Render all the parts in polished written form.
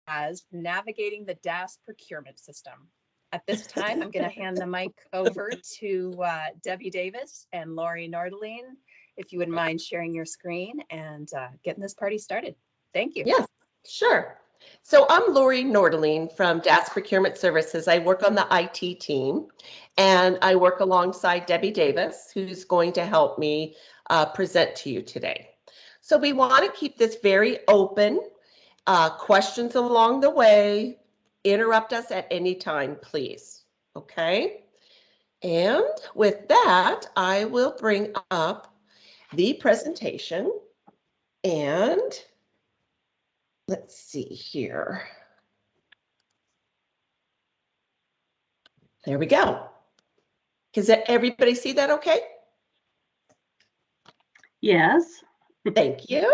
as Navigating the DAS Procurement System. At this time, I'm going to hand the mic over to Debbie Davis and Lori Nordeline, if you wouldn't mind sharing your screen and getting this party started. Thank you. Yes, sure. So I'm Lori Nordeline from DAS Procurement Services. I work on the IT team, and I work alongside Debbie Davis, who's going to help me present to you today. So we want to keep this very open. Questions along the way, interrupt us at any time, please. Okay. And with that, I will bring up the presentation, and let's see here. There we go. Does everybody see that okay? Yes. Thank you.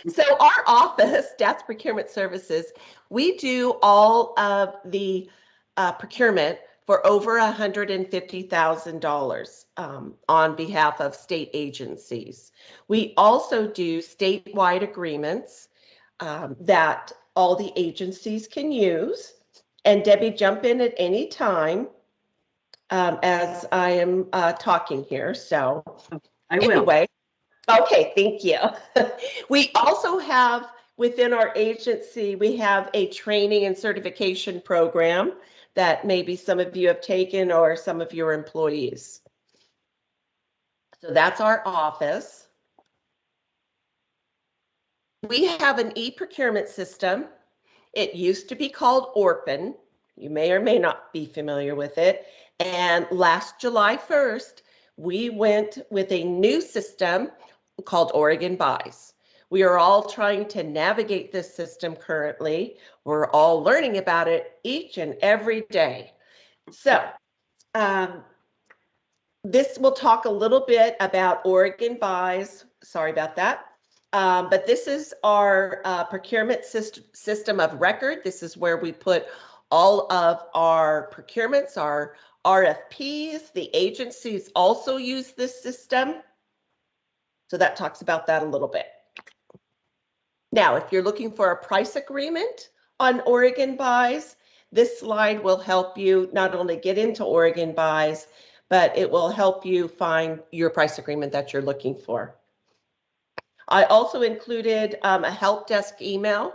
So our office, DAS Procurement Services, we do all of the procurement for over $150,000 on behalf of state agencies. We also do statewide agreements that all the agencies can use. And Debbie, jump in at any time as I am talking here. So I will. Anyway, okay, thank you. We also have within our agency, we have a training and certification program that maybe some of you have taken or some of your employees. So that's our office. We have an e-procurement system. It used to be called Orphan. You may or may not be familiar with it. And last July 1st, we went with a new system called Oregon Buys. We are all trying to navigate this system currently. We're all learning about it each and every day. So this will talk a little bit about Oregon Buys. Sorry about that. But this is our procurement system of record. This is where we put all of our procurements, our RFPs. The agencies also use this system. So that talks about that a little bit. Now, if you're looking for a price agreement on Oregon Buys, this slide will help you not only get into Oregon Buys, but it will help you find your price agreement that you're looking for. I also included a help desk email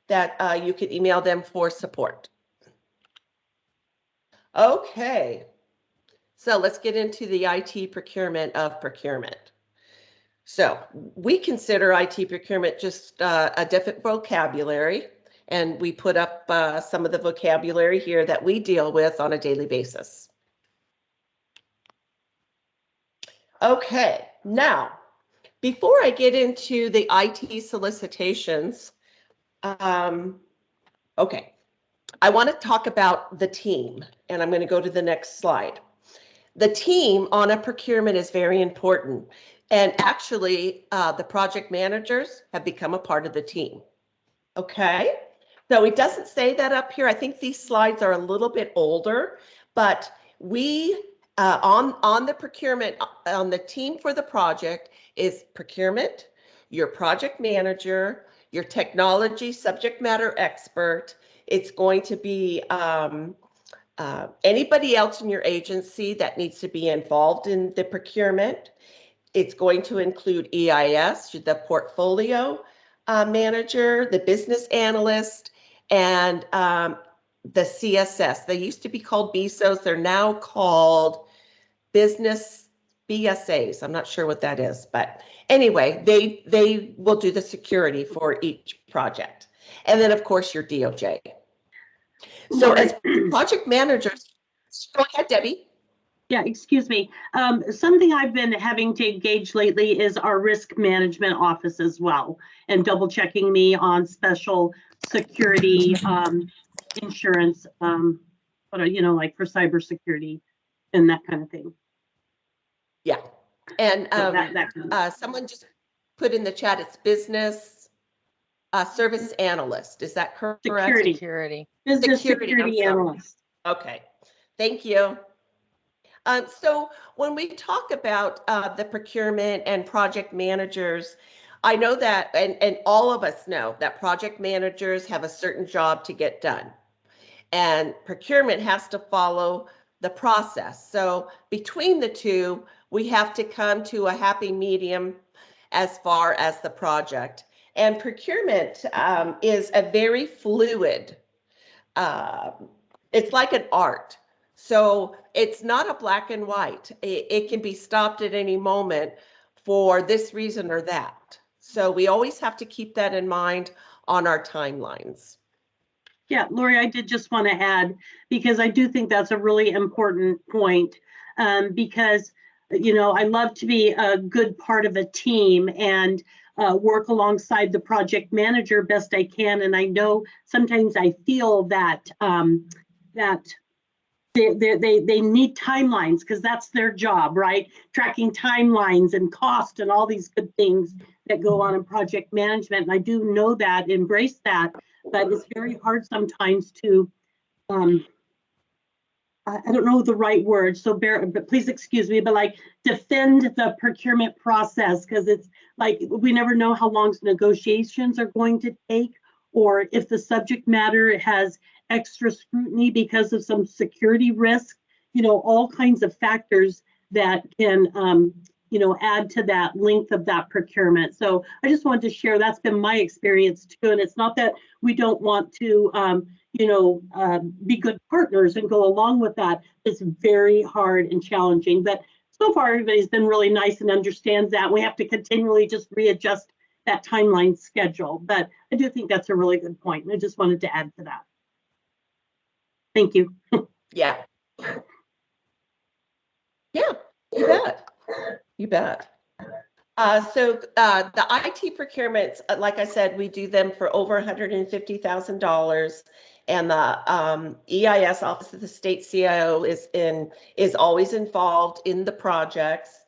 that you could email them for support. Okay, so let's get into the IT procurement of procurement. So we consider IT procurement just a different vocabulary, and we put up some of the vocabulary here that we deal with on a daily basis. Okay, now, before I get into the IT solicitations, okay, I want to talk about the team, and I'm going to go to the next slide. The team on a procurement is very important. And actually, the project managers have become a part of the team. Okay, so it doesn't say that up here. I think these slides are a little bit older, but we on the procurement, on the team for the project is procurement, your project manager, your technology subject matter expert. It's going to be anybody else in your agency that needs to be involved in the procurement. It's going to include EIS, the portfolio manager, the business analyst, and the CSS. They used to be called BSOs. They're now called business BSAs. I'm not sure what that is, but anyway, they will do the security for each project. And then, of course, your DOJ. So as project managers, go ahead, Debbie. Yeah, excuse me. Something I've been having to engage lately is our risk management office as well, and double checking me on special security insurance, like for cybersecurity and that kind of thing. Yeah, and someone just put in the chat, it's business service analyst. Is that correct? Security. Business security analyst. Okay, thank you. So when we talk about the procurement and project managers, I know that, and all of us know that project managers have a certain job to get done. And procurement has to follow the process. So between the two, we have to come to a happy medium as far as the project. And procurement is a very fluid, it's like an art. So it's not a black and white. It can be stopped at any moment for this reason or that. So we always have to keep that in mind on our timelines. Yeah, Lori, I did just want to add, because I do think that's a really important point, because, I love to be a good part of a team and work alongside the project manager best I can. And I know sometimes I feel that that they need timelines because that's their job, right? Tracking timelines and cost and all these good things that go on in project management. And I do know that, embrace that, but it's very hard sometimes to, I don't know the right word, so but please excuse me, but like defend the procurement process, because it's like we never know how long negotiations are going to take, or if the subject matter has extra scrutiny because of some security risk, all kinds of factors that can, add to that length of that procurement. So I just wanted to share, that's been my experience too. And it's not that we don't want to, be good partners and go along with that. It's very hard and challenging, but so far everybody's been really nice and understands that. We have to continually just readjust that timeline schedule, but I do think that's a really good point. And I just wanted to add to that. Thank you. Yeah. Yeah, you bet. You bet. So the IT procurements, like I said, we do them for over $150,000, and the EIS, Office of the State CIO, is always involved in the projects.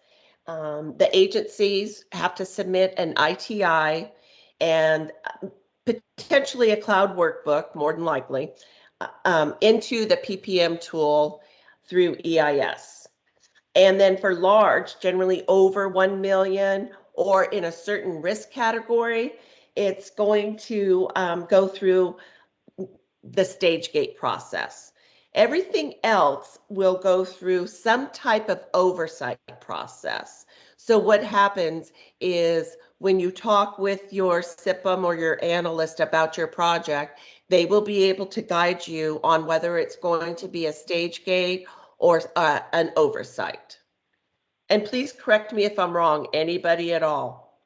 The agencies have to submit an ITI and potentially a cloud workbook, more than likely, into the PPM tool through EIS. And then for large, generally over 1 million or in a certain risk category, it's going to go through the stage gate process. Everything else will go through some type of oversight process. So what happens is when you talk with your SIPM or your analyst about your project, they will be able to guide you on whether it's going to be a stage gate or an oversight. And please correct me if I'm wrong, anybody at all.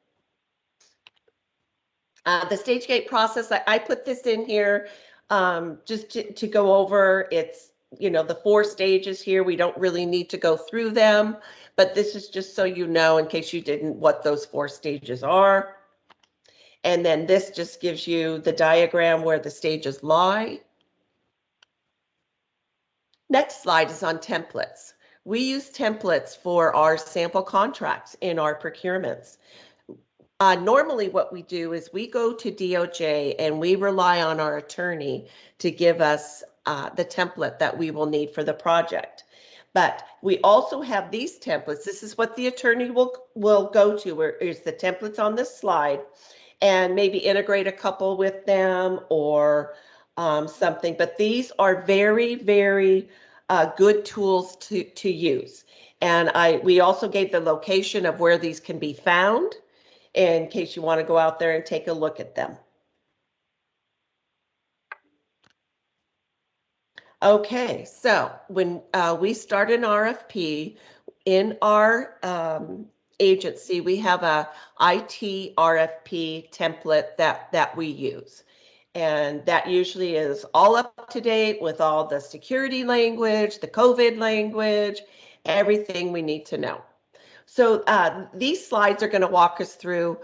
The stage gate process, I put this in here just to go over. It's, the 4 stages here. We don't really need to go through them, but this is just so you know, in case you didn't, what those 4 stages are. And then this just gives you the diagram where the stages lie. Next slide is on templates. We use templates for our sample contracts in our procurements. Normally what we do is we go to DOJ and we rely on our attorney to give us the template that we will need for the project. But we also have these templates. This is what the attorney will go to, where is the templates on this slide, and maybe integrate a couple with them or something. But these are very, very good tools to use. And we also gave the location of where these can be found in case you want to go out there and take a look at them. Okay, so when we start an RFP in our agency, we have a IT RFP template that we use. And that usually is all up to date with all the security language, the COVID language, everything we need to know. So these slides are going to walk us through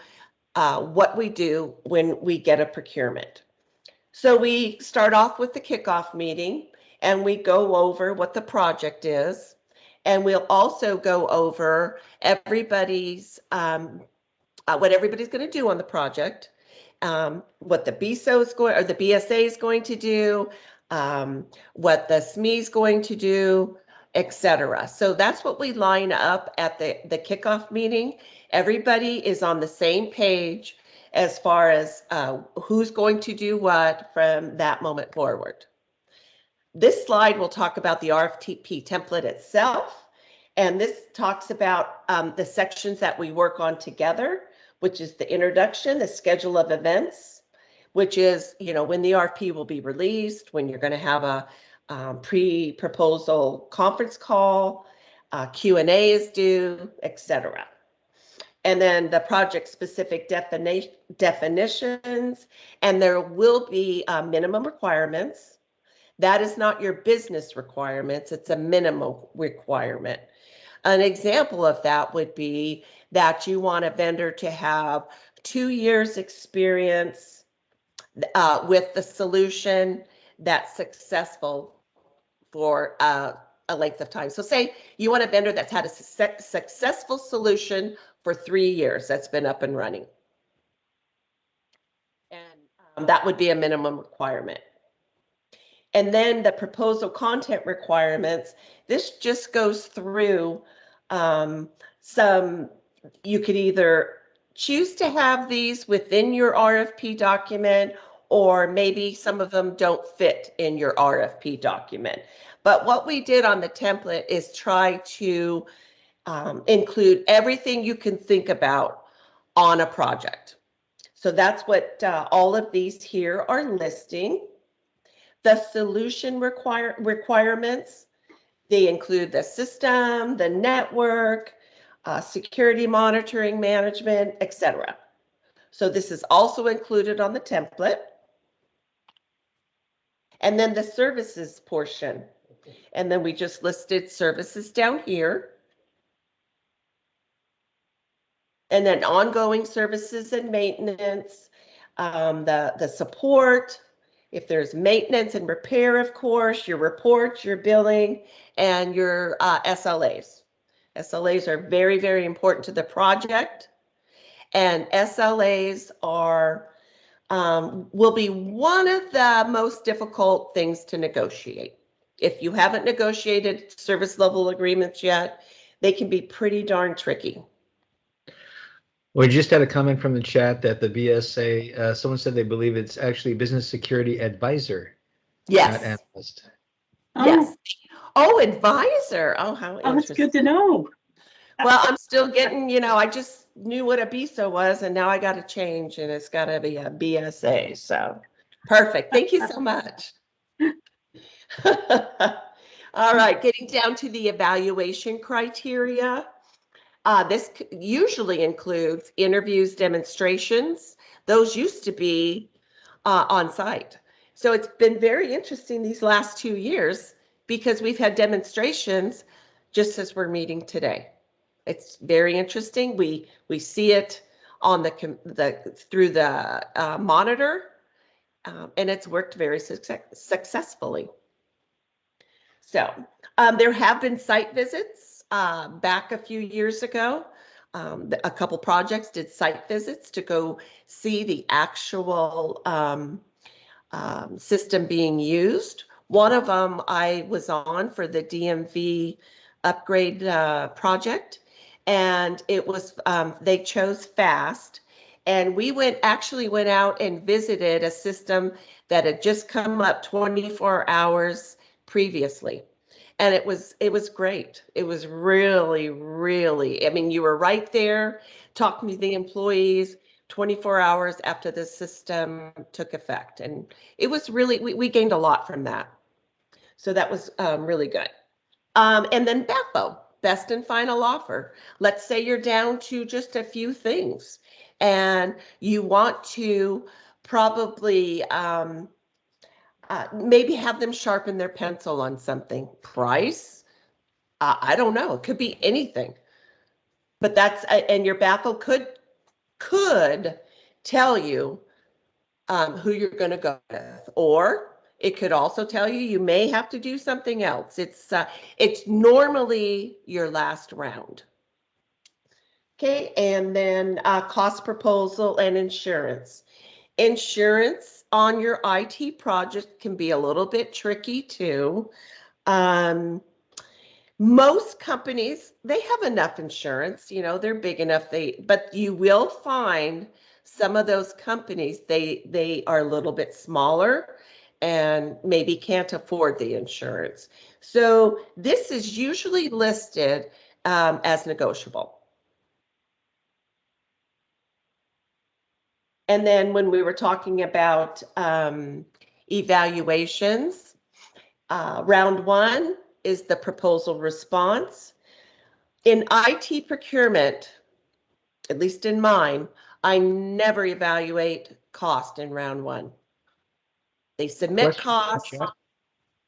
what we do when we get a procurement. So we start off with the kickoff meeting and we go over what the project is. And we'll also go over everybody's, what everybody's going to do on the project. What the BSO is going, or the BSA is going to do, what the SME is going to do, etc. So that's what we line up at the kickoff meeting. Everybody is on the same page as far as who's going to do what from that moment forward. This slide will talk about the RFP template itself, and this talks about the sections that we work on together, which is the introduction, the schedule of events, which is, when the RFP will be released, when you're going to have a pre-proposal conference call, Q&A is due, etc. And then the project-specific definitions, and there will be minimum requirements. That is not your business requirements, it's a minimum requirement. An example of that would be that you want a vendor to have 2 years experience with the solution that's successful for a length of time. So say you want a vendor that's had a successful solution for 3 years that's been up and running. And that would be a minimum requirement. And then the proposal content requirements, this just goes through you could either choose to have these within your RFP document, or maybe some of them don't fit in your RFP document. But what we did on the template is try to include everything you can think about on a project. So that's what all of these here are listing. The solution requirements, they include the system, the network, security monitoring management, etc. So this is also included on the template. And then the services portion. And then we just listed services down here. And then ongoing services and maintenance, the support, if there's maintenance and repair, of course, your reports, your billing, and your SLAs. SLAs are very, very important to the project. And SLAs are will be one of the most difficult things to negotiate. If you haven't negotiated service level agreements yet, they can be pretty darn tricky. We just had a comment from the chat that the BSA, someone said they believe it's actually business security advisor, Yes. not analyst. Yes. Oh, advisor. Oh, how interesting. That's good to know. Well, I'm still getting, I just knew what a BISA was, and now I got to change, and it's got to be a BSA. So perfect. Thank you so much. All right, getting down to the evaluation criteria. This usually includes interviews, demonstrations. Those used to be on site. So it's been very interesting these last 2 years because we've had demonstrations just as we're meeting today. It's very interesting. We see it on through the monitor, and it's worked very successfully. So there have been site visits back a few years ago. A couple projects did site visits to go see the actual system being used. One of them I was on for the DMV upgrade project, and it was they chose FAST, and we actually went out and visited a system that had just come up 24 hours previously. And it was great. It was really, really, I mean, you were right there talking to the employees 24 hours after the system took effect. And it was really, we gained a lot from that. So that was really good. And then BAFO, best and final offer. Let's say you're down to just a few things and you want to probably maybe have them sharpen their pencil on something. Price? I don't know. It could be anything. But that's, and your BAFO could tell you who you're going to go with, or it could also tell you may have to do something else. It's normally your last round. Okay, and then cost proposal and insurance. Insurance on your IT project can be a little bit tricky too. Most companies, they have enough insurance, they're big enough, but you will find some of those companies, they are a little bit smaller and maybe can't afford the insurance. So this is usually listed as negotiable. And then when we were talking about evaluations, round one is the proposal response. In IT procurement, at least in mine, I never evaluate cost in round one. They submit costs,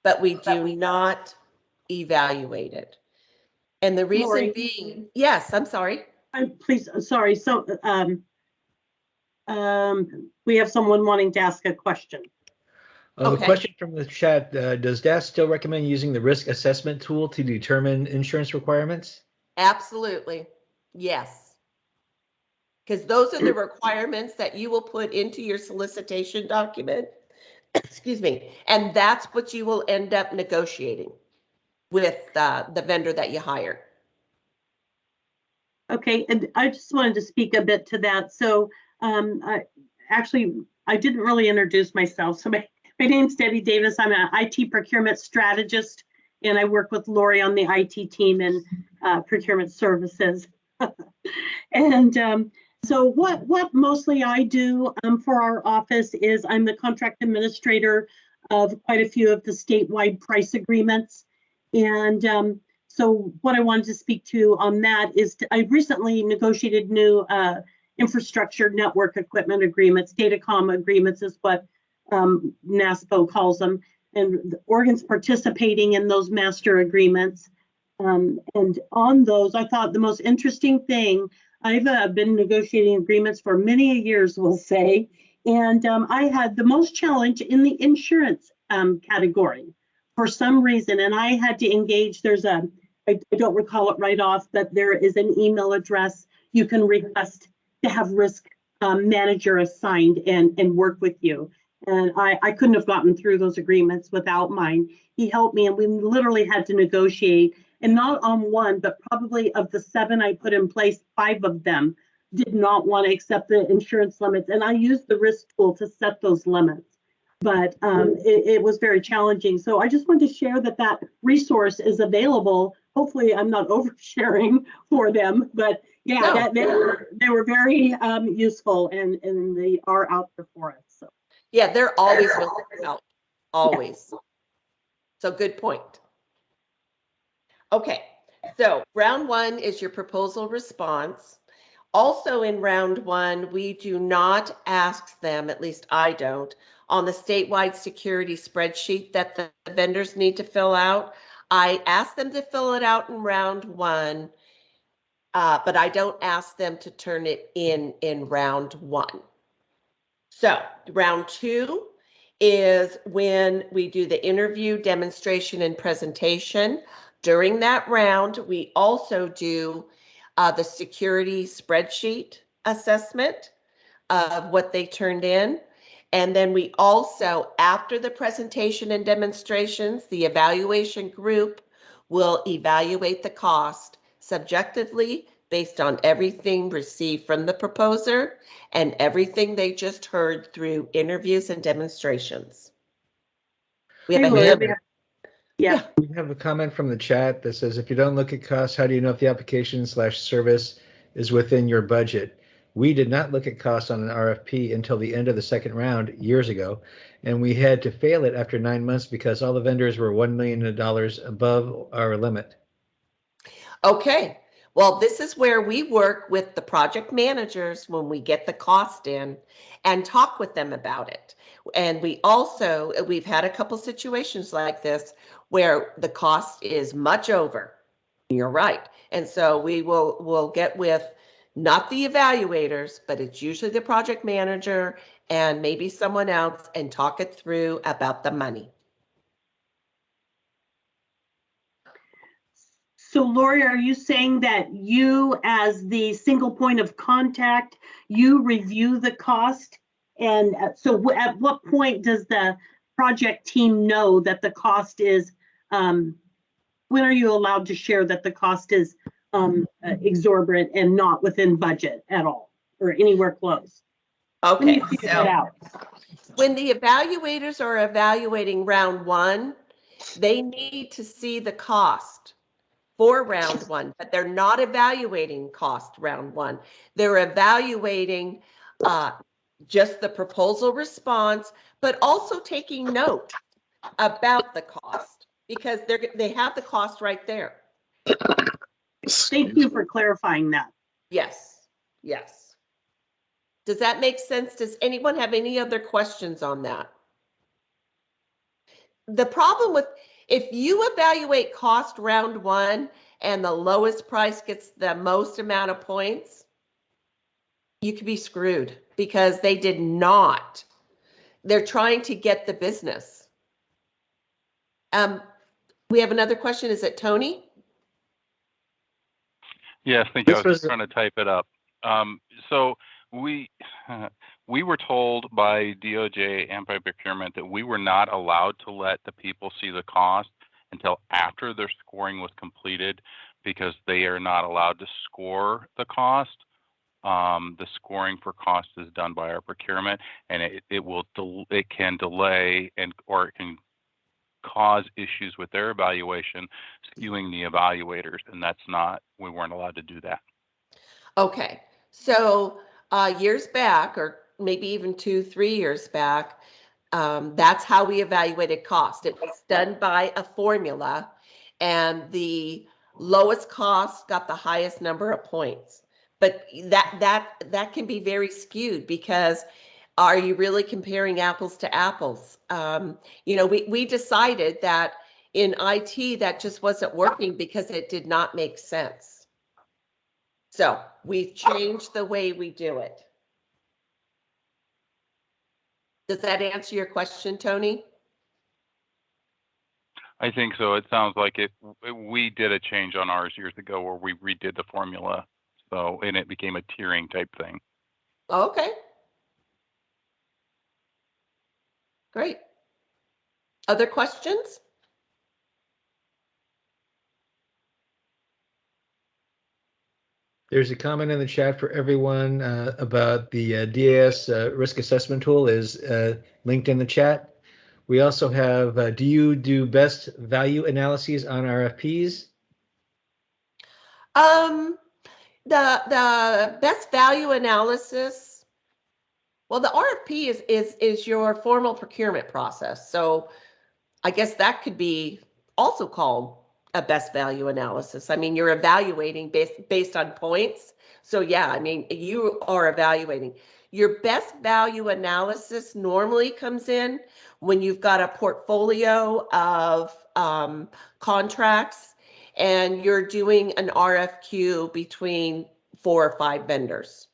but we do not evaluate it. And the reason Lori, being, yes, I'm sorry. please, sorry. So we have someone wanting to ask a question. A question from the chat, does DAS still recommend using the risk assessment tool to determine insurance requirements? Absolutely, yes. Because those are the requirements that you will put into your solicitation document, excuse me, and that's what you will end up negotiating with the vendor that you hire. Okay, and I just wanted to speak a bit to that. So I didn't really introduce myself. So my name's Debbie Davis. I'm an IT procurement strategist, and I work with Lori on the IT team and Procurement Services. And so what mostly I do for our office is I'm the contract administrator of quite a few of the statewide price agreements. And so what I wanted to speak to on that is I recently negotiated new infrastructure network equipment agreements. Datacom agreements is what NASPO calls them. And Oregon's participating in those master agreements. And on those, I thought the most interesting thing, I've been negotiating agreements for many years, we'll say, and I had the most challenge in the insurance category for some reason, and I had to engage, I don't recall it right off, but there is an email address you can request to have risk manager assigned and work with you. And I couldn't have gotten through those agreements without mine. He helped me, and we literally had to negotiate, and not on one, but probably of the 7 I put in place, 5 of them did not want to accept the insurance limits. And I used the risk tool to set those limits. But it was very challenging. So I just wanted to share that resource is available. Hopefully I'm not oversharing for them, but yeah, no. they were very useful, and they are out there for us. So yeah, they're always willing to help, always. Yeah. So good point. Okay, so round one is your proposal response. Also in round one, we do not ask them, at least I don't, on the statewide security spreadsheet that the vendors need to fill out. I ask them to fill it out in round one, but I don't ask them to turn it in round one. So round two is when we do the interview, demonstration, and presentation. During that round, we also do the security spreadsheet assessment of what they turned in. And then we also, after the presentation and demonstrations, the evaluation group will evaluate the cost subjectively based on everything received from the proposer and everything they just heard through interviews and demonstrations. We have We have a comment from the chat that says, if you don't look at costs, how do you know if the application/service is within your budget? We did not look at costs on an RFP until the end of the second round years ago, and we had to fail it after 9 months because all the vendors were $1 million above our limit. Okay, well, this is where we work with the project managers when we get the cost in and talk with them about it. And we've had a couple situations like this where the cost is much over. You're right. And so we'll get with not the evaluators, but it's usually the project manager and maybe someone else and talk it through about the money. So Lori, are you saying that you, as the single point of contact, you review the cost? And so at what point does the project team know that the cost is when are you allowed to share that the cost is exorbitant and not within budget at all or anywhere close? When do Okay, you figure so that out? when the evaluators are evaluating round one, they need to see the cost for round one, but they're not evaluating cost round one. They're evaluating just the proposal response, but also taking note about the cost because they have the cost right there. Thank you for clarifying that. Yes, yes. Does that make sense? Does anyone have any other questions on that? The problem with, if you evaluate cost round one and the lowest price gets the most amount of points, you could be screwed because they did not. They're trying to get the business. We have another question. Is it Tony? Yes, thank you. I This was was- trying to type it up. So we were told by DOJ and by procurement that we were not allowed to let the people see the cost until after their scoring was completed because they are not allowed to score the cost. The scoring for cost is done by our procurement, and it can delay or it can cause issues with their evaluation, skewing the evaluators, and we weren't allowed to do that. Okay, so years back, or maybe even 2-3 years back, that's how we evaluated cost. It was done by a formula, and the lowest cost got the highest number of points. But that can be very skewed because are you really comparing apples to apples? We decided that in IT that just wasn't working because it did not make sense. So we've changed the way we do it. Does that answer your question, Tony? I think so. It sounds like we did a change on ours years ago where we redid the formula. And it became a tiering type thing. Okay. Great. Other questions? There's a comment in the chat for everyone about the DAS risk assessment tool is linked in the chat. We also have, do you do best value analyses on RFPs? The best value analysis, well, the RFP is your formal procurement process. So I guess that could be also called a best value analysis. I mean, you're evaluating based on points. So yeah, I mean, you are evaluating. Your best value analysis normally comes in when you've got a portfolio of contracts and you're doing an RFQ between 4 or 5 vendors.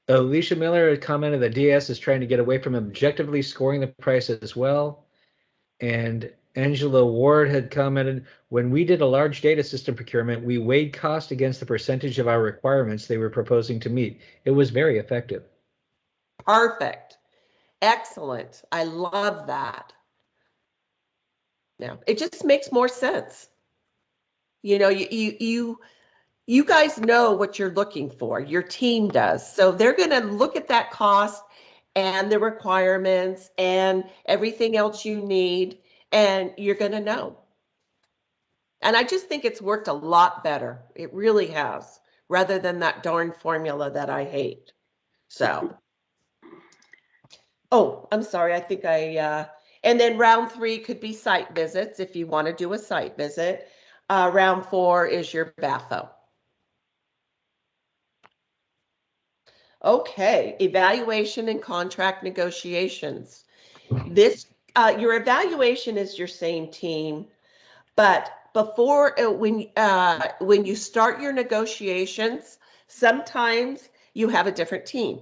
Alicia Miller had commented that DS is trying to get away from objectively scoring the price as well. And Angela Ward had commented, when we did a large data system procurement, we weighed cost against the percentage of our requirements they were proposing to meet. It was very effective. Perfect. Excellent. I love that. Now, it just makes more sense. You know, you guys know what you're looking for. Your team does. So they're going to look at that cost and the requirements and everything else you need, and you're going to know. And I just think it's worked a lot better. It really has, rather than that darn formula that I hate. So, oh, I'm sorry. I think and then round 3 could be site visits if you want to do a site visit. Round 4 is your BAFO. Okay, evaluation and contract negotiations. This, your evaluation is your same team, but before, when you start your negotiations, sometimes you have a different team.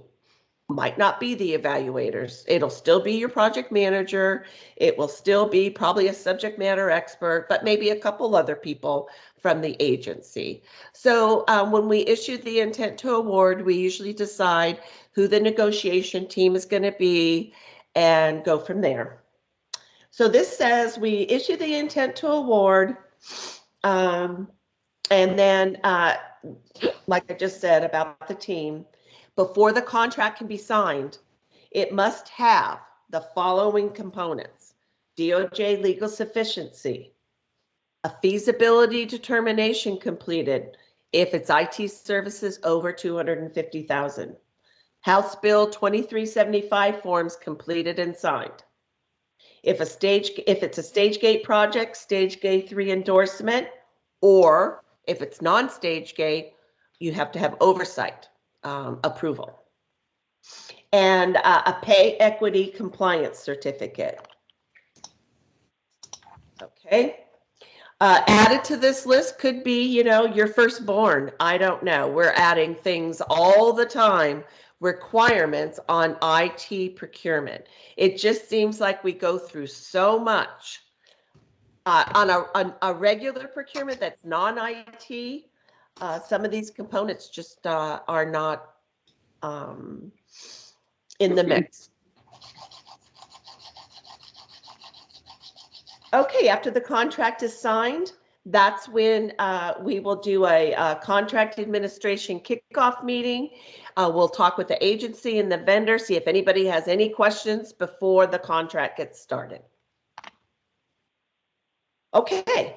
Might not be the evaluators. It'll still be your project manager. It will still be probably a subject matter expert, but maybe a couple other people from the agency. So when we issue the intent to award, we usually decide who the negotiation team is going to be and go from there. So this says we issue the intent to award, and then, like I just said about the team, before the contract can be signed, it must have the following components: DOJ legal sufficiency, a feasibility determination completed if it's IT services over $250,000, House Bill 2375 forms completed and signed. If it's a stage gate project, stage gate 3 endorsement, or if it's non-stage gate, you have to have oversight approval. And a pay equity compliance certificate. Okay. Added to this list could be, your firstborn. I don't know. We're adding things all the time, requirements on IT procurement. It just seems like we go through so much on a regular procurement that's non-IT. Some of these components just are not in the mix. Okay, after the contract is signed, that's when we will do a contract administration kickoff meeting. We'll talk with the agency and the vendor, see if anybody has any questions before the contract gets started. Okay,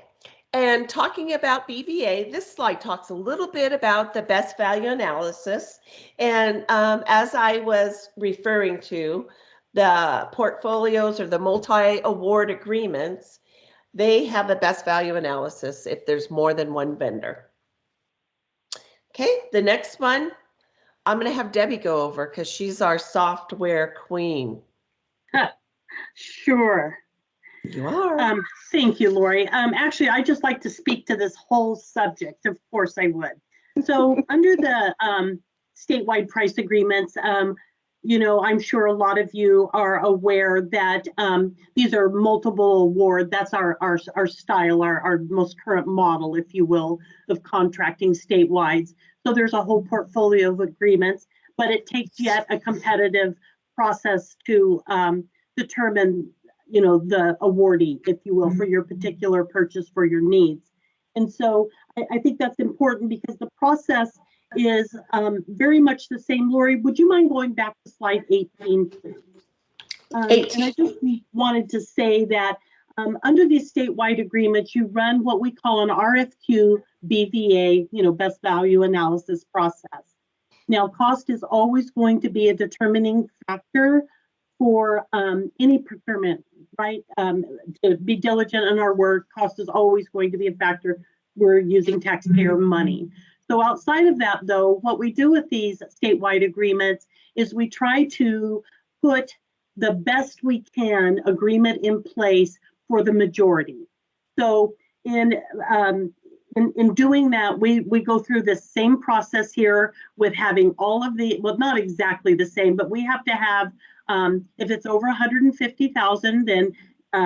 and talking about BVA, this slide talks a little bit about the best value analysis. And as I was referring to, the portfolios or the multi-award agreements, they have a best value analysis if there's more than one vendor. Okay, the next one, I'm going to have Debbie go over because she's our software queen. Sure. You are. Thank you, Lori. Actually, I'd just like to speak to this whole subject. Of course I would. So under the statewide price agreements, I'm sure a lot of you are aware that these are multiple award. That's our style, our most current model, if you will, of contracting statewide. So there's a whole portfolio of agreements, but it takes yet a competitive process to determine, the awardee, if you will, for your particular purchase for your needs. And so I think that's important because the process is very much the same. Lori, would you mind going back to slide 18? And I just wanted to say that under these statewide agreements, you run what we call an RFQ BVA, best value analysis process. Now, cost is always going to be a determining factor for any procurement, right? To be diligent in our work, cost is always going to be a factor. We're using taxpayer money. So outside of that, though, what we do with these statewide agreements is we try to put the best we can agreement in place for the majority. So in doing that, we go through the same process here with having all of the, well, not exactly the same, but we have to have, if it's over 150,000, then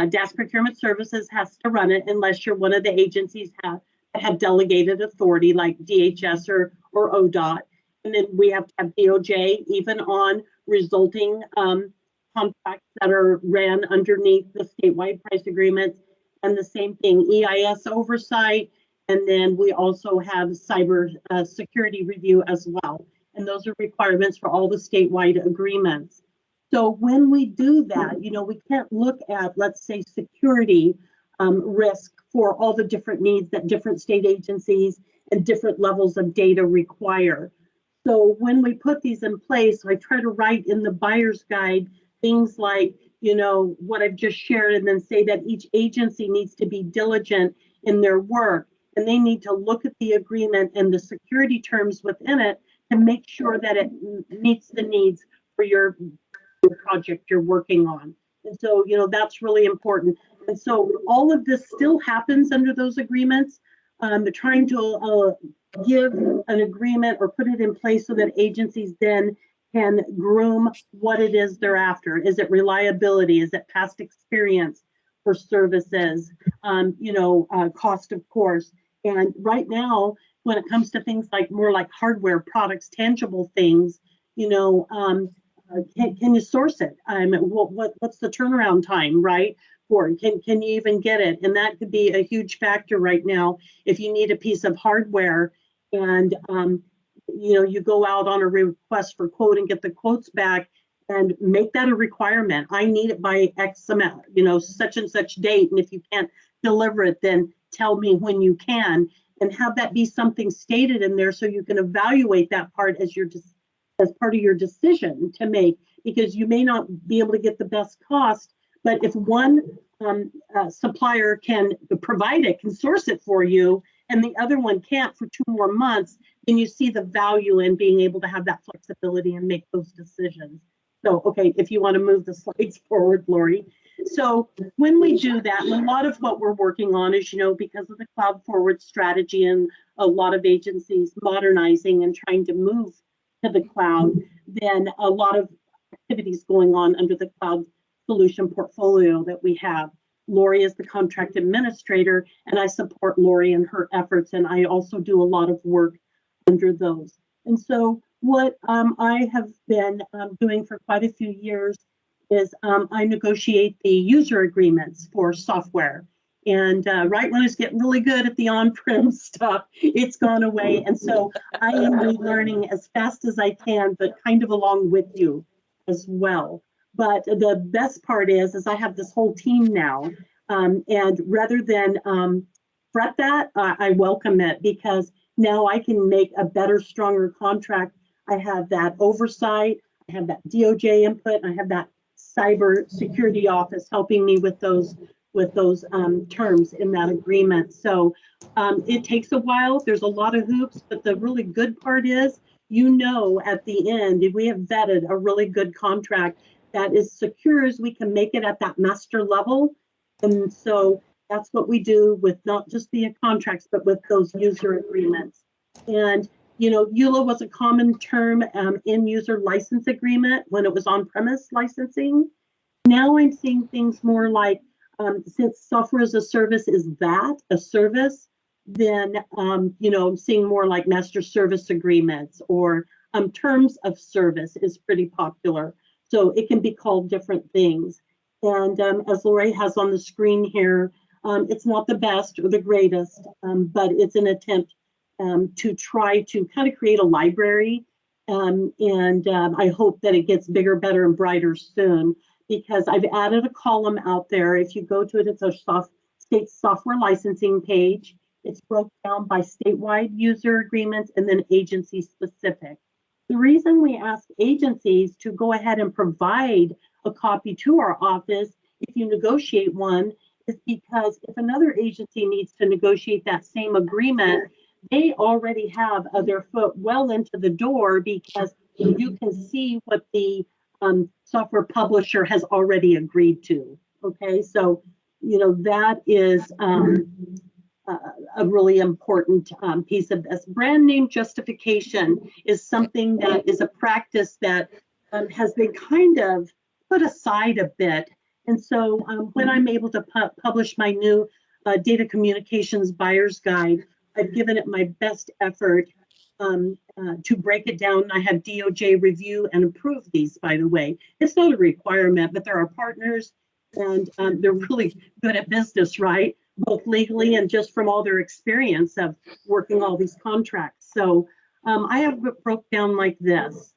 DAS Procurement Services has to run it unless you're one of the agencies have delegated authority like DHS or ODOT. And then we have to have DOJ even on resulting contracts that are ran underneath the statewide price agreements. And the same thing, EIS oversight. And then we also have cyber security review as well. And those are requirements for all the statewide agreements. So when we do that, we can't look at, let's say, security risk for all the different needs that different state agencies and different levels of data require. So when we put these in place, I try to write in the buyer's guide things like, what I've just shared, and then say that each agency needs to be diligent in their work, and they need to look at the agreement and the security terms within it to make sure that it meets the needs for your project you're working on. And so, that's really important. And so all of this still happens under those agreements. They're trying to give an agreement or put it in place so that agencies then can groom what it is they're after. Is it reliability? Is it past experience for services? Cost, of course. And right now, when it comes to things like more like hardware products, tangible things, can you source it? What's the turnaround time, right? for? Can you even get it? And that could be a huge factor right now. If you need a piece of hardware and you go out on a request for quote and get the quotes back, and make that a requirement. I need it by X amount, such and such date. And if you can't deliver it, then tell me when you can, and have that be something stated in there so you can evaluate that part as part of your decision to make, because you may not be able to get the best cost, but if one supplier can provide it, can source it for you, and the other one can't for 2 more months, then you see the value in being able to have that flexibility and make those decisions. So, okay, if you want to move the slides forward, Lori. So when we do that, and a lot of what we're working on is, because of the cloud forward strategy and a lot of agencies modernizing and trying to move to the cloud, then a lot of activities going on under the cloud solution portfolio that we have. Lori is the contract administrator, and I support Lori in her efforts, and I also do a lot of work under those. And so what I have been doing for quite a few years is I negotiate the user agreements for software. And right when I was getting really good at the on-prem stuff, it's gone away. And so I am relearning as fast as I can, but kind of along with you as well. But the best part is I have this whole team now. And rather than fret that, I welcome it, because now I can make a better, stronger contract. I have that oversight, I have that DOJ input, I have that cyber security office helping me with those terms in that agreement. So it takes a while. There's a lot of hoops, but the really good part is, at the end, if we have vetted a really good contract that is secure as we can make it at that master level. And so that's what we do with not just the contracts, but with those user agreements. And EULA was a common term in user license agreement when it was on-premise licensing. Now I'm seeing things more like, since software as a service is a service, then I'm seeing more like master service agreements, or terms of service is pretty popular. So it can be called different things. And as Lori has on the screen here, it's not the best or the greatest, but it's an attempt to try to kind of create a library. And I hope that it gets bigger, better, and brighter soon, because I've added a column out there. If you go to it, it's a state software licensing page. It's broken down by statewide user agreements and then agency specific. The reason we ask agencies to go ahead and provide a copy to our office if you negotiate one is because if another agency needs to negotiate that same agreement, they already have their foot well into the door, because you can see what the software publisher has already agreed to. Okay, so that is a really important piece of this. Brand name justification is something that is a practice that has been kind of put aside a bit. And so when I'm able to publish my new data communications buyer's guide, I've given it my best effort to break it down. I have DOJ review and approve these, by the way. It's not a requirement, but there are partners, and they're really good at business, right? Both legally and just from all their experience of working all these contracts. So I have it broke down like this.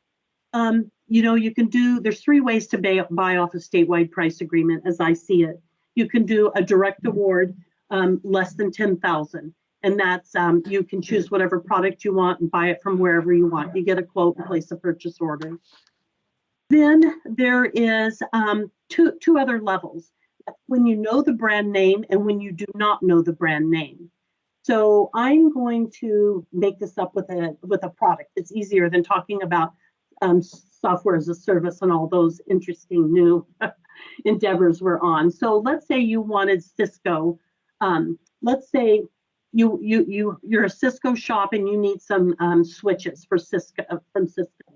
You can do, there's 3 ways to buy off a statewide price agreement as I see it. You can do a direct award less than 10,000. And that's, you can choose whatever product you want and buy it from wherever you want. You get a quote and place a purchase order. Then there is two other levels. When you know the brand name and when you do not know the brand name. So I'm going to make this up with a product. It's easier than talking about software as a service and all those interesting new endeavors we're on. So let's say you wanted Cisco. Let's say you're a Cisco shop and you need some switches for Cisco from Cisco.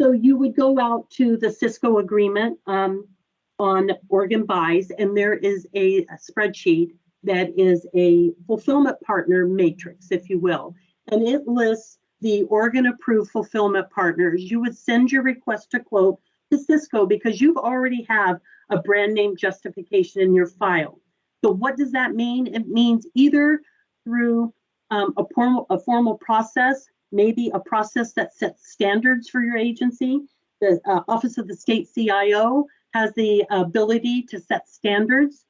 So you would go out to the Cisco agreement on Oregon Buys, and there is a spreadsheet that is a fulfillment partner matrix, if you will, and it lists the Oregon approved fulfillment partners. You would send your request to quote to Cisco because you already have a brand name justification in your file. So what does that mean? It means either through a formal process, maybe a process that sets standards for your agency. The Office of the State CIO has the ability to set standards.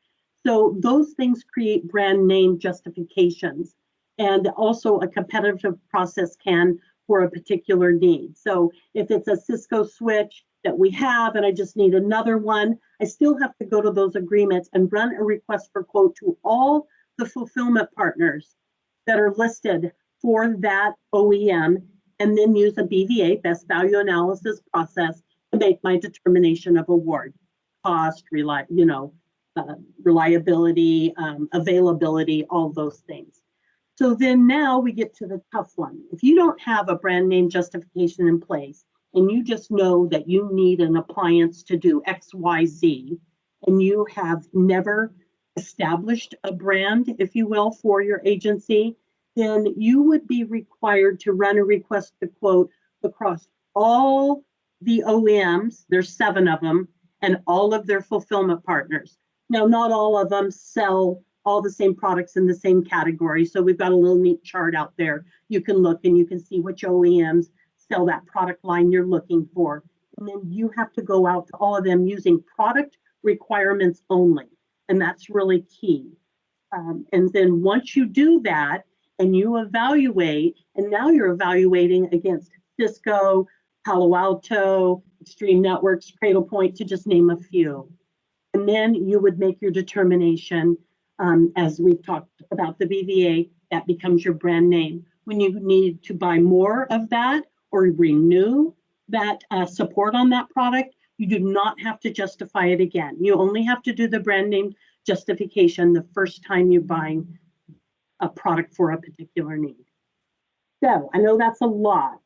So those things create brand name justifications, and also a competitive process can for a particular need. So if it's a Cisco switch that we have and I just need another one, I still have to go to those agreements and run a request for quote to all the fulfillment partners that are listed for that OEM, and then use a BVA, best value analysis process, to make my determination of award, cost, reliability, availability, all those things. So then now we get to the tough one. If you don't have a brand name justification in place, and you just know that you need an appliance to do X, Y, Z, and you have never established a brand, if you will, for your agency, then you would be required to run a request to quote across all the OEMs, there's 7 of them, and all of their fulfillment partners. Now, not all of them sell all the same products in the same category. So we've got a little neat chart out there. You can look and you can see which OEMs sell that product line you're looking for. And then you have to go out to all of them using product requirements only. And that's really key. And then once you do that and you evaluate, and now you're evaluating against Cisco, Palo Alto, Extreme Networks, Cradlepoint, to just name a few. And then you would make your determination, as we've talked about the BVA, that becomes your brand name. When you need to buy more of that or renew that support on that product, you do not have to justify it again. You only have to do the brand name justification the first time you're buying a product for a particular need. So I know that's a lot.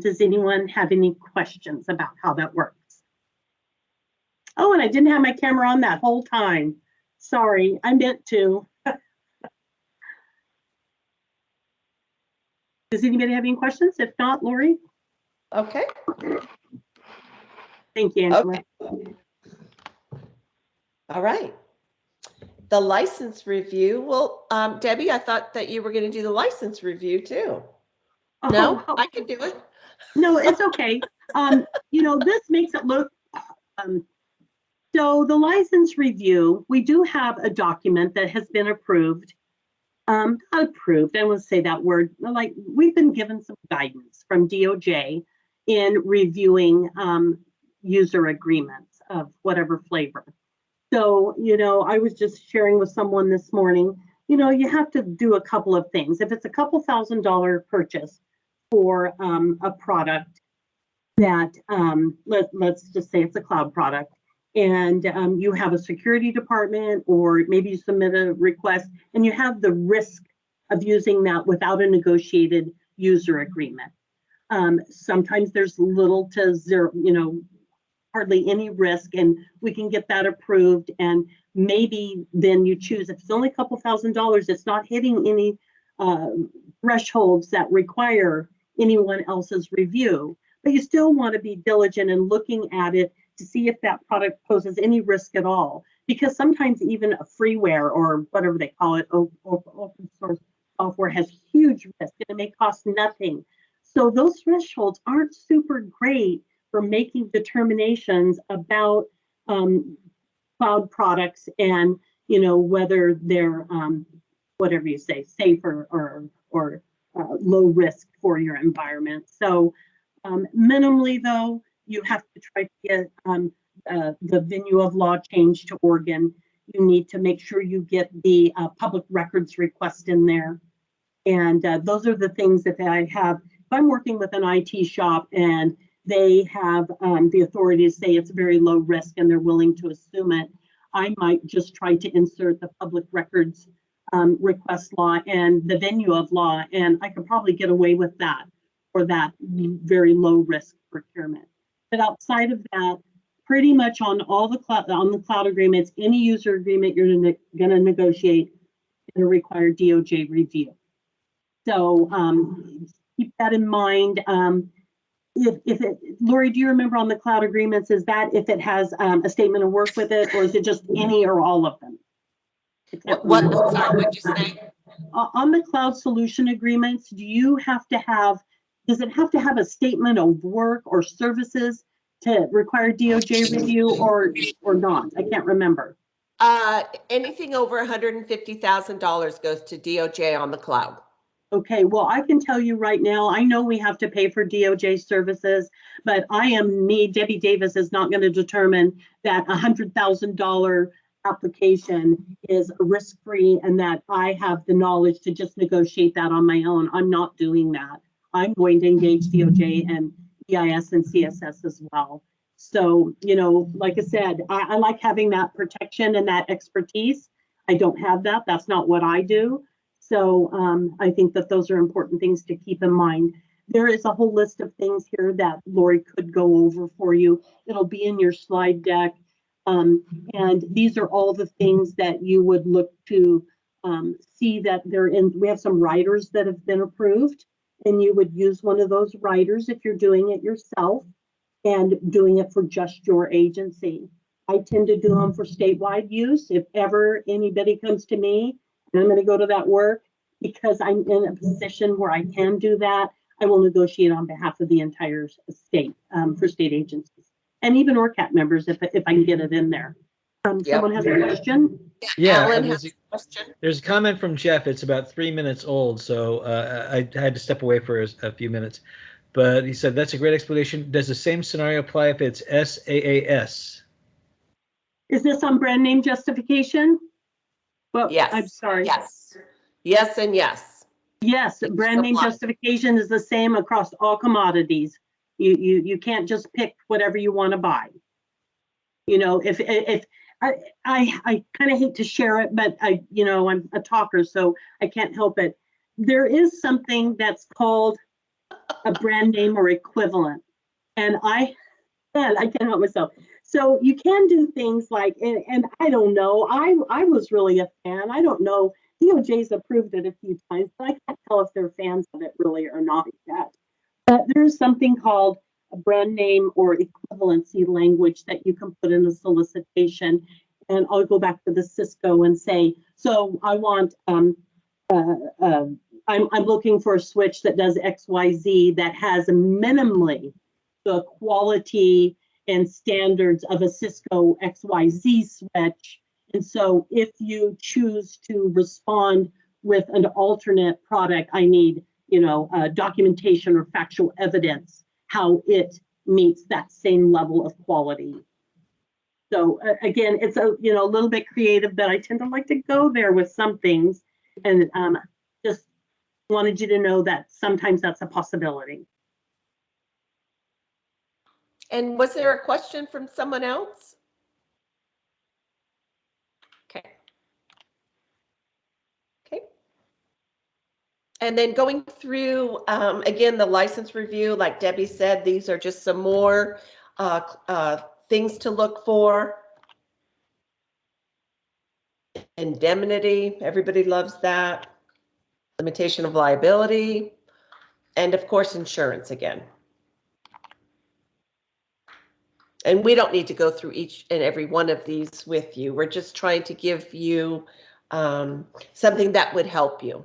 Does anyone have any questions about how that works? Oh, and I didn't have my camera on that whole time. Sorry, I meant to. Does anybody have any questions? If not, Lori? Okay. Thank you, Angela. Okay. All right. The license review. Well, Debbie, I thought that you were going to do the license review too. No, I can do it. No, it's okay. This makes it look, so the license review, we do have a document that has been approved. Not approved, I won't say that word, like we've been given some guidance from DOJ in reviewing user agreements of whatever flavor. So, I was just sharing with someone this morning, you have to do a couple of things. If it's a couple $1,000 purchase for a product that, let's just say it's a cloud product, and you have a security department, or maybe you submit a request and you have the risk of using that without a negotiated user agreement. Sometimes there's little to zero, hardly any risk, and we can get that approved. And maybe then you choose, if it's only a couple $1,000, it's not hitting any thresholds that require anyone else's review, but you still want to be diligent in looking at it to see if that product poses any risk at all. Because sometimes even a freeware or whatever they call it, open source software, has huge risk and it may cost nothing. So those thresholds aren't super great for making determinations about cloud products and whether they're whatever you say, safer or low risk for your environment. So minimally though, you have to try to get the venue of law changed to Oregon. You need to make sure you get the public records request in there. And those are the things that I have. If I'm working with an IT shop and they have the authority to say it's very low risk and they're willing to assume it, I might just try to insert the public records request law and the venue of law, and I could probably get away with that for that very low risk procurement. But outside of that, pretty much on all the cloud agreements, any user agreement you're going to negotiate is going to require DOJ review. So keep that in mind. Lori, do you remember on the cloud agreements, is that if it has a statement of work with it, or is it just any or all of them? Sorry, what'd you say? On the cloud solution agreements, does it have to have a statement of work or services to require DOJ review or not? I can't remember. Anything over $150,000 goes to DOJ on the cloud. Okay, well, I can tell you right now, I know we have to pay for DOJ services, but Debbie Davis, is not going to determine that $100,000 application is risk-free and that I have the knowledge to just negotiate that on my own. I'm not doing that. I'm going to engage DOJ and EIS and CSS as well. So, like I said, I like having that protection and that expertise. I don't have that. That's not what I do. So I think that those are important things to keep in mind. There is a whole list of things here that Lori could go over for you. It'll be in your slide deck. And these are all the things that you would look to see that they're in. We have some riders that have been approved, and you would use one of those riders if you're doing it yourself and doing it for just your agency. I tend to do them for statewide use. If ever anybody comes to me and I'm going to go to that work, because I'm in a position where I can do that, I will negotiate on behalf of the entire state for state agencies and even ORCAT members if I can get it in there. Someone has a question? Yeah, Alan has a question. there's a comment from Jeff. It's about 3 minutes old, so I had to step away for a few minutes. But he said, that's a great explanation. Does the same scenario apply if it's SaaS? Is this on brand name justification? Well, Yes. I'm sorry. Yes. Yes and yes. Yes, brand name justification is the same across all commodities. You can't just pick whatever you want to buy. If I kind of hate to share it, but I'm a talker, so I can't help it. There is something that's called a brand name or equivalent, and I can't help myself. So you can do things like, and I don't know, I was really a fan. I don't know, DOJ's approved it a few times, but I can't tell if they're fans of it really or not yet. But there's something called a brand name or equivalency language that you can put in a solicitation. And I'll go back to the Cisco and say, so I want, I'm looking for a switch that does XYZ that has minimally the quality and standards of a Cisco XYZ switch. And so if you choose to respond with an alternate product, I need, documentation or factual evidence how it meets that same level of quality. So again, it's a little bit creative, but I tend to like to go there with some things, and just wanted you to know that sometimes that's a possibility. And was there a question from someone else? Okay. Okay. And then going through, again, the license review, like Debbie said, these are just some more things to look for. Indemnity, everybody loves that. Limitation of liability, and of course, insurance again. And we don't need to go through each and every one of these with you. We're just trying to give you something that would help you.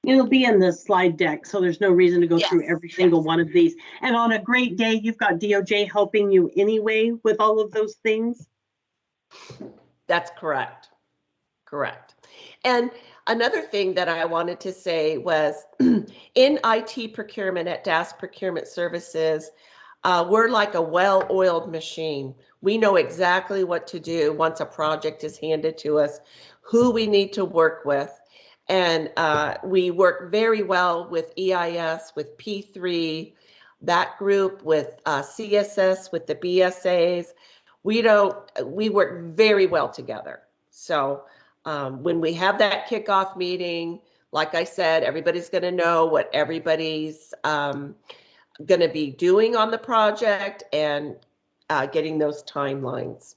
It'll be in the slide deck, so there's no reason to go through every single one of these. And on a great day, you've got DOJ helping you anyway with all of those things. That's correct. Correct. And another thing that I wanted to say was in IT procurement at DAS Procurement Services, we're like a well-oiled machine. We know exactly what to do once a project is handed to us, who we need to work with. And we work very well with EIS, with P3, that group, with CSS, with the BSAs. We work very well together. So when we have that kickoff meeting, like I said, everybody's going to know what everybody's going to be doing on the project and getting those timelines.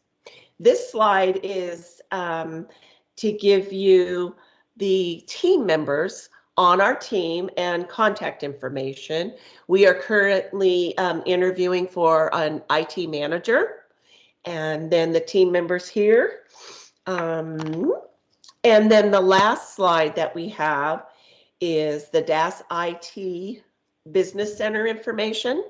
This slide is to give you the team members on our team and contact information. We are currently interviewing for an IT manager, and then the team members here. And then the last slide that we have is the DAS IT Business Center information,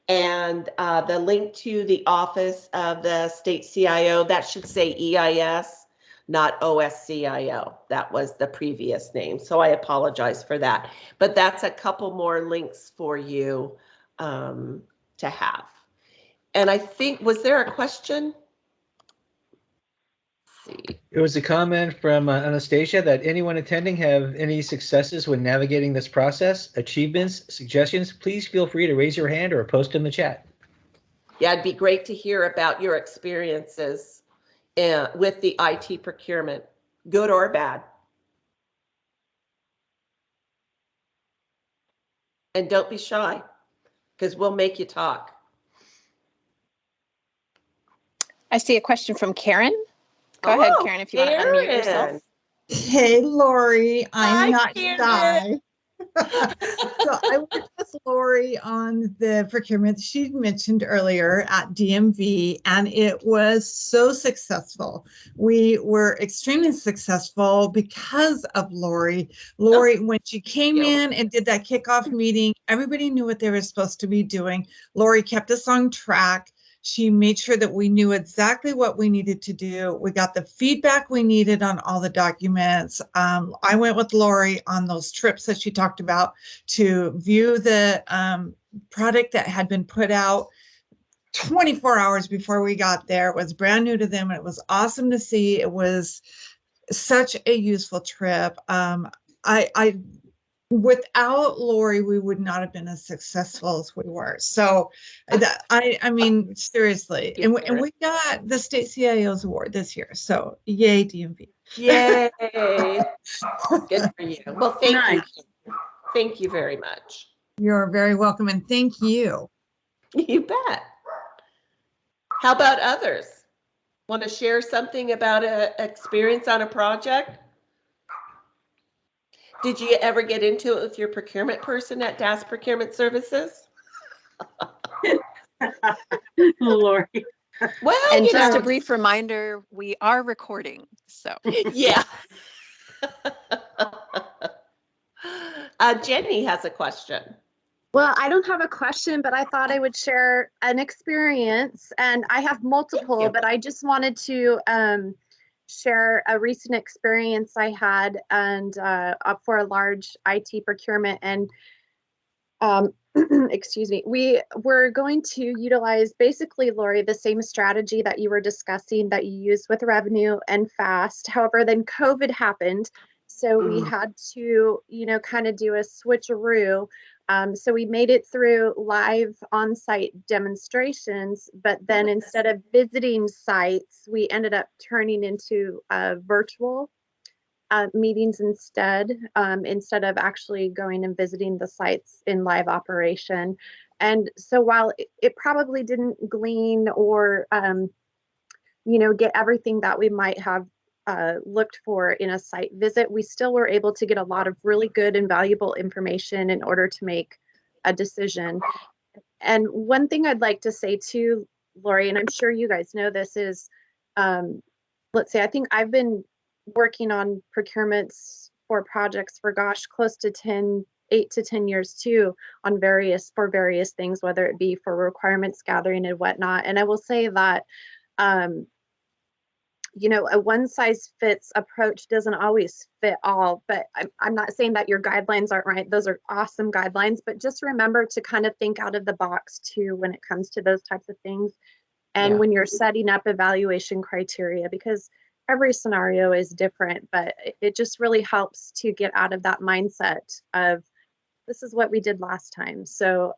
and the link to the office of the state CIO. That should say EIS, not OSCIO. That was the previous name, so I apologize for that. But that's a couple more links for you to have. And I think, was there a question? Let's see. It was a comment from Anastasia that anyone attending have any successes when navigating this process, achievements, suggestions, please feel free to raise your hand or post in the chat. Yeah, it'd be great to hear about your experiences with the IT procurement, good or bad. And don't be shy, because we'll make you talk. I see a question from Karen. Go ahead, Karen, if you want to unmute yourself. Hey, Lori, I'm not Karen. shy. So I worked with Lori on the procurement she mentioned earlier at DMV, and it was so successful. We were extremely successful because of Lori. Lori, when she came in and did that kickoff meeting, everybody knew what they were supposed to be doing. Lori kept us on track. She made sure that we knew exactly what we needed to do. We got the feedback we needed on all the documents. I went with Lori on those trips that she talked about to view the product that had been put out 24 hours before we got there. It was brand new to them. It was awesome to see. It was such a useful trip. Without Lori, we would not have been as successful as we were. So I mean, seriously. And we got the state CIO's award this year. So yay, DMV. Yay. Good for you. Well, thank you. Thank you very much. You're very welcome. And thank you. You bet. How about others? Want to share something about an experience on a project? Did you ever get into it with your procurement person at DAS Procurement Services? Lori. Well, And just a brief reminder, we are recording, so. Yeah. Jenny has a question. Well, I don't have a question, but I thought I would share an experience, and I have multiple, but I just wanted to share a recent experience I had and for a large IT procurement. And excuse me, we were going to utilize basically, Lori, the same strategy that you were discussing that you used with revenue and FAST. However, then COVID happened. So we had to, kind of do a switcheroo. So we made it through live on-site demonstrations, but then instead of visiting sites, we ended up turning into virtual meetings instead of actually going and visiting the sites in live operation. And so while it probably didn't glean or, get everything that we might have looked for in a site visit, we still were able to get a lot of really good and valuable information in order to make a decision. And one thing I'd like to say too, Lori, and I'm sure you guys know this, is let's say I think I've been working on procurements for projects for close to 8 to 10 years too, on various things, whether it be for requirements gathering and whatnot. And I will say that a one-size-fits approach doesn't always fit all, but I'm not saying that your guidelines aren't right. Those are awesome guidelines, but just remember to kind of think out of the box too when it comes to those types of things. And when you're setting up evaluation criteria, because every scenario is different, but it just really helps to get out of that mindset of, this is what we did last time. So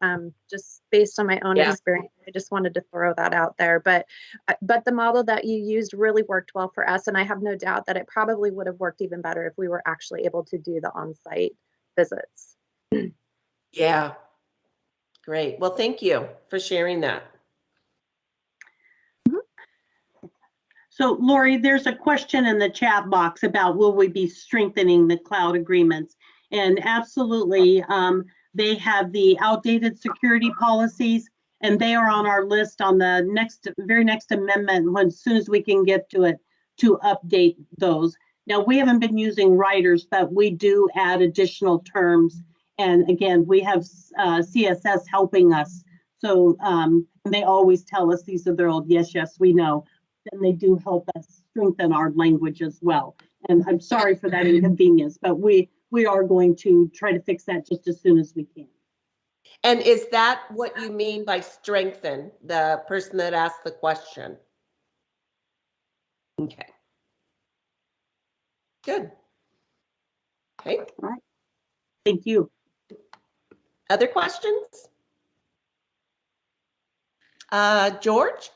just based on my own experience, I just wanted to throw that out there. But the model that you used really worked well for us. And I have no doubt that it probably would have worked even better if we were actually able to do the on-site visits. Yeah. Great. Well, thank you for sharing that. So Lori, there's a question in the chat box about will we be strengthening the cloud agreements And absolutely, they have the outdated security policies, and they are on our list on the very next amendment, as soon as we can get to it, to update those. Now, we haven't been using writers, but we do add additional terms. And again, we have CSS helping us. So they always tell us these are their old, yes, we know. And they do help us strengthen our language as well. And I'm sorry for that inconvenience, but we are going to try to fix that just as soon as we can. And is that what you mean by strengthen, the person that asked the question? Okay. Good. Okay. All right. Thank you. Other questions? George?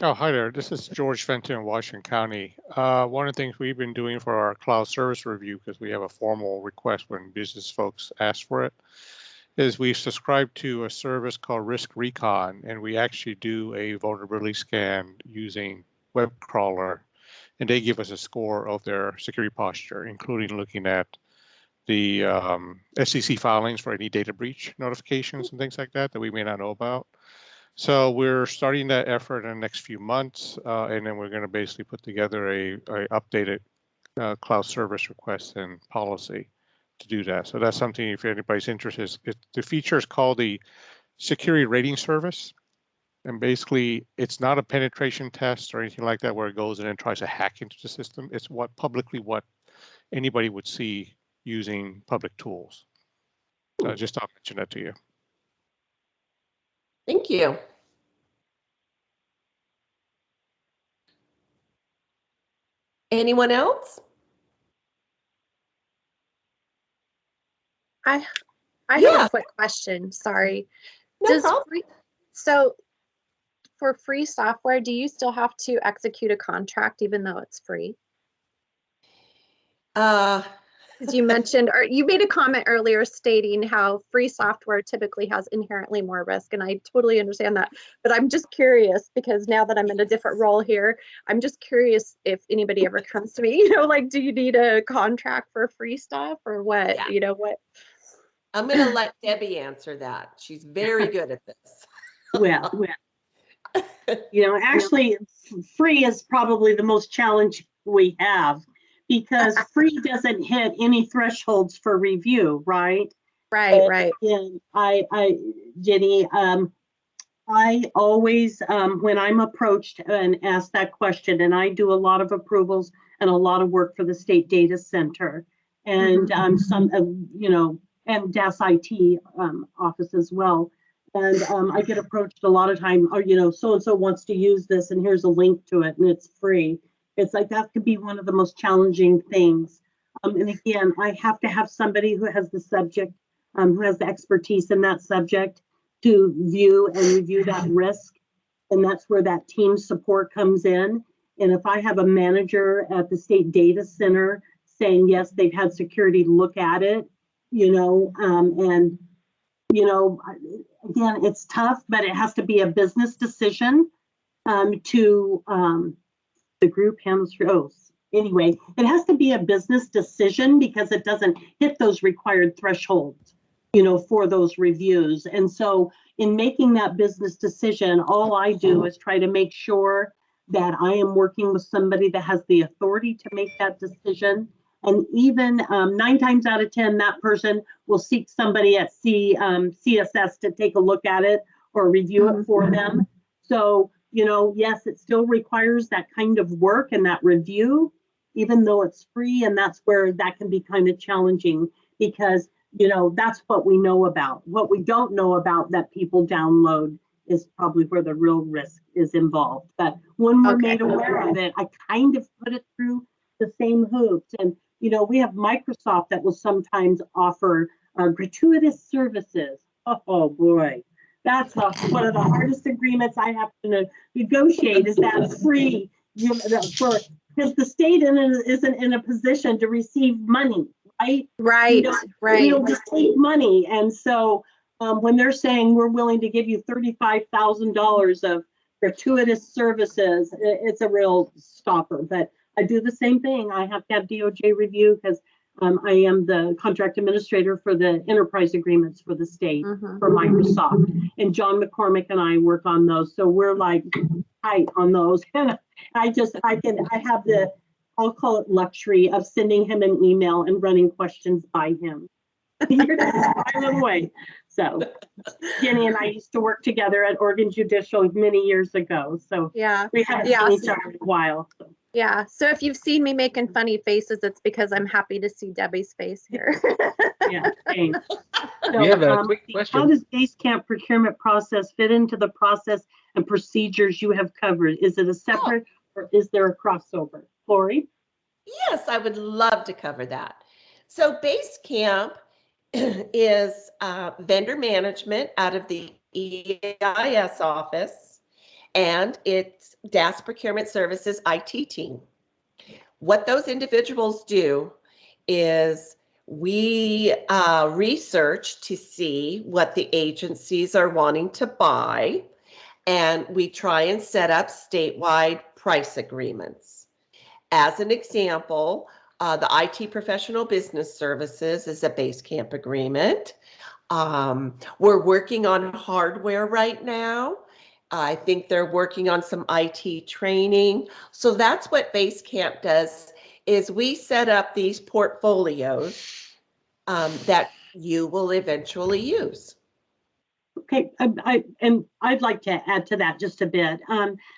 Oh, hi there. This is George Fenton in Washington County. One of the things we've been doing for our cloud service review, because we have a formal request when business folks ask for it, is we subscribe to a service called Risk Recon, and we actually do a vulnerability scan using web crawler, and they give us a score of their security posture, including looking at the SEC filings for any data breach notifications and things like that we may not know about. So we're starting that effort in the next few months, and then we're going to basically put together a updated cloud service request and policy to do that. So that's something, if anybody's interested, the feature is called the Security Rating Service. And basically, it's not a penetration test or anything like that where it goes in and tries to hack into the system. It's what anybody would see using public tools. Just I'll mention that to you. Thank you. Anyone else? I have Yeah. a quick question. Sorry. No problem. So for free software, do you still have to execute a contract even though it's free? Because you mentioned, or you made a comment earlier stating how free software typically has inherently more risk, and I totally understand that. But I'm just curious, because now that I'm in a different role here, I'm just curious if anybody ever comes to me, like, do you need a contract for free stuff or what? Yeah. What? I'm going to let Debbie answer that. She's very good at this. Well, actually, free is probably the most challenge we have, because free doesn't hit any thresholds for review, right? Right. And Jenny, I always, when I'm approached and asked that question, and I do a lot of approvals and a lot of work for the State Data Center, and and DAS IT office as well. And I get approached a lot of time, so-and-so wants to use this, and here's a link to it, and it's free. It's like that could be one of the most challenging things. And again, I have to have somebody who has the subject, who has the expertise in that subject to view and review that risk. And that's where that team support comes in. And if I have a manager at the State Data Center saying, yes, they've had security look at it, again, it's tough, but it has to be a business decision the group handles. Anyway, it has to be a business decision because it doesn't hit those required thresholds, for those reviews. And so in making that business decision, all I do is try to make sure that I am working with somebody that has the authority to make that decision. And even 9 times out of 10, that person will seek somebody at CSS to take a look at it or review it for them. So, yes, it still requires that kind of work and that review, even though it's free. And that's where that can be kind of challenging because, that's what we know about. What we don't know about that people download is probably where the real risk is involved. But when we're made aware of it, I kind of put it through the same hoops. And, we have Microsoft that will sometimes offer gratuitous services. Oh boy, that's one of the hardest agreements I have to negotiate is that free, because the state isn't in a position to receive money, right? Right. Just take money. And so when they're saying we're willing to give you $35,000 of gratuitous services, it's a real stopper. But I do the same thing. I have to have DOJ review because I am the contract administrator for the enterprise agreements for the state for Microsoft. And John McCormick and I work on those. So we're like tight on those. And I have the, I'll call it luxury of sending him an email and running questions by him. My little way. So Jenny and I used to work together at Oregon Judicial many years ago. So Yeah. we haven't seen each other in a while. So. Yeah. So if you've seen me making funny faces, it's because I'm happy to see Debbie's face here. Yeah. Same. So, We have a quick question. how does Basecamp procurement process fit into the process and procedures you have covered? Is it a separate or is there a crossover? Lori? Yes, I would love to cover that. So Basecamp is vendor management out of the EIS office, and it's DAS Procurement Services IT team. What those individuals do is we research to see what the agencies are wanting to buy, and we try and set up statewide price agreements. As an example, the IT Professional Business Services is a Basecamp agreement. We're working on hardware right now. I think they're working on some IT training. So that's what Basecamp does, is we set up these portfolios that you will eventually use. Okay, I'd like to add to that just a bit.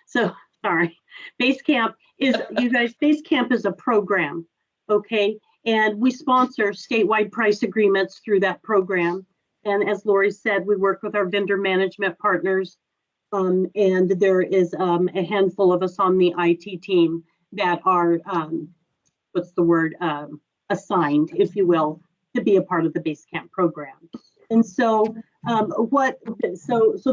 So sorry, Basecamp is, you guys, Basecamp is a program, okay? And we sponsor statewide price agreements through that program. And as Lori said, we work with our vendor management partners. And there is a handful of us on the IT team that are, what's the word, assigned, if you will, to be a part of the Basecamp program. And so so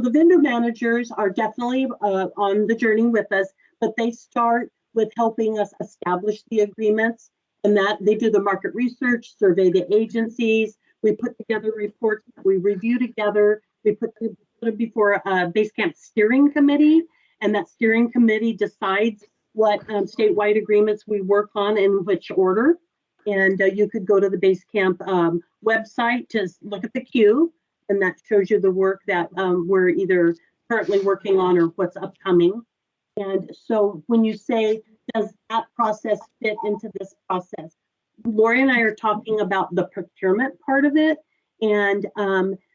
the vendor managers are definitely on the journey with us, but they start with helping us establish the agreements, and that they do the market research, survey the agencies, we put together reports, we review together, we put it before a Basecamp steering committee, and that steering committee decides what statewide agreements we work on in which order. And you could go to the Basecamp website to look at the queue, and that shows you the work that we're either currently working on or what's upcoming. And so when you say, does that process fit into this process? Lori and I are talking about the procurement part of it. And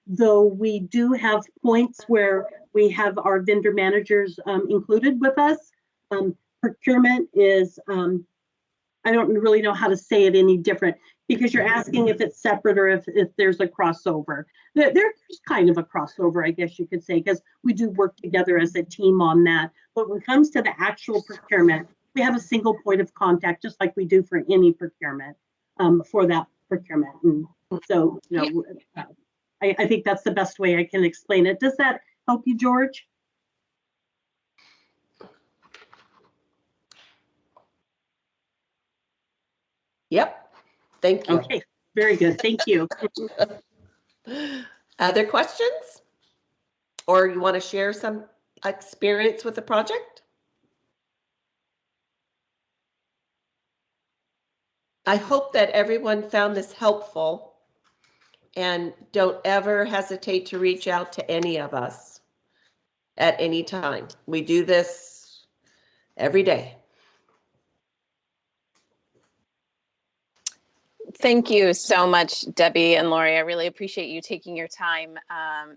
though we do have points where we have our vendor managers included with us, procurement is, I don't really know how to say it any different, because you're asking if it's separate or if there's a crossover. There's kind of a crossover, I guess you could say, because we do work together as a team on that. But when it comes to the actual procurement, we have a single point of contact, just like we do for any procurement, for that procurement. And so, you know, I think that's the best way I can explain it. Does that help you, George? Yep. Thank you. Okay, very good. Thank you. Other questions? Or you want to share some experience with the project? I hope that everyone found this helpful, and don't ever hesitate to reach out to any of us at any time. We do this every day. Thank you so much, Debbie and Lori. I really appreciate you taking your time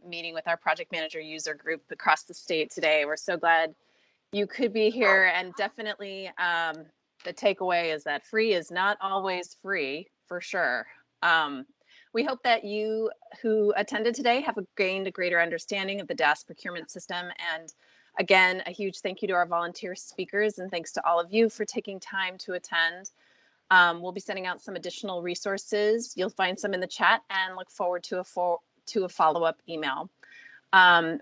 meeting with our project manager user group across the state today. We're so glad you could be here, and definitely the takeaway is that free is not always free, for sure. We hope that you who attended today have gained a greater understanding of the DAS procurement system. And again, a huge thank you to our volunteer speakers, and thanks to all of you for taking time to attend. We'll be sending out some additional resources. You'll find some in the chat, and look forward to a follow-up email.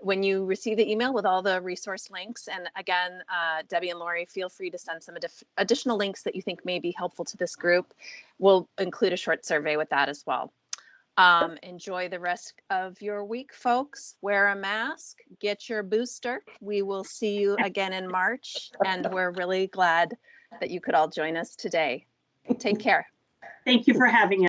When you receive the email with all the resource links, and again, Debbie and Lori, feel free to send some additional links that you think may be helpful to this group. We'll include a short survey with that as well. Enjoy the rest of your week, folks. Wear a mask, get your booster. We will see you again in March, and we're really glad that you could all join us today. Take care. Thank you for having us.